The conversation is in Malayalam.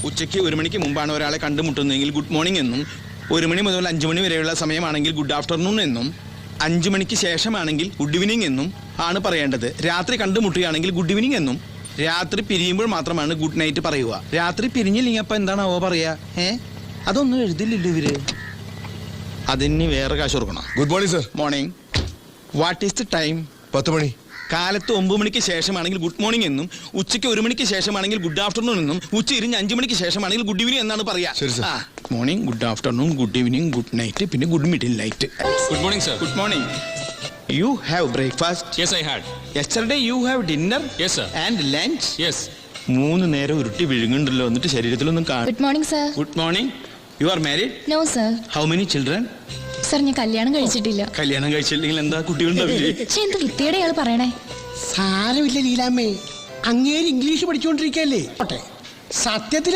ഉച്ചയ്ക്ക് 1 മണിക്ക് മുമ്പാണ് ഒരാളെ കണ്ടുമുട്ടുന്നതെങ്കിൽ ഗുഡ് മോർണിംഗ് എന്നും 1 മണി മുതൽ 5 മണി വരെയുള്ള സമയമാണെങ്കിൽ ഗുഡ് ആഫ്റ്റർനൂൺ എന്നും 5 മണിക്ക് ശേഷമാണെങ്കിൽ ഗുഡ് ഈവനിങ് എന്നും ആണ് പറയേണ്ടത്. രാത്രി കണ്ടുമുട്ടുകയാണെങ്കിൽ ഗുഡ് ഈവനിങ് എന്നും, രാത്രി പിരിയുമ്പോൾ മാത്രമാണ് ഗുഡ് നൈറ്റ് പറയുക. രാത്രി പിരിഞ്ഞില്ലെങ്കിൽ അപ്പം എന്താണാവോ പറയാ? അതൊന്നും എഴുതില്ലല്ലോ ഇവര്. അതിന് വേറെ കാശ് കൊടുക്കണം. Good morning sir. Morning. What is the time? 10 മണി. കാലത്ത് 9 മണിക്ക് ശേഷമാണെങ്കിൽ ഗുഡ് മോർണിംഗ് എന്നും, ഉച്ചയ്ക്ക് 1 മണിക്ക് ശേഷമാണെങ്കിൽ ഗുഡ് ആഫ്റ്റർനൂൺ എന്നും, ഉച്ച ഇരിഞ്ഞ് 5 മണിക്ക് ശേഷമാണെങ്കിൽ ഗുഡ് ഈവനിംഗ് എന്നാണ് പറയാ. Morning, good afternoon, good evening, good night, പിന്നെ good middle night. Good morning, sir. Good morning. You have breakfast? Yes, I had. Yesterday you have dinner? Yes, sir. And lunch? Yes. 3 നേരം ഉരുട്ടി വിഴുങ്ങുണ്ടല്ലോ, എന്നിട്ട് ശരീരത്തിലൊന്നും കാണും. Good morning sir. Good morning. You are married? No sir. How many children? Sir ഞാൻ കല്യാണം കഴിച്ചിട്ടില്ല. കല്യാണം കഴിച്ചില്ലെങ്കിൽ എന്താ കുട്ടികളുണ്ടാവില്ലേ? എന്ത് വൃത്തിയുടെ ആള് പറയണേ. സാരമില്ല ലീലാമ്മേ, അങ്ങേര് ഇംഗ്ലീഷ് പഠിച്ചുകൊണ്ടിരിക്കല്ലേ. സത്യത്തിൽ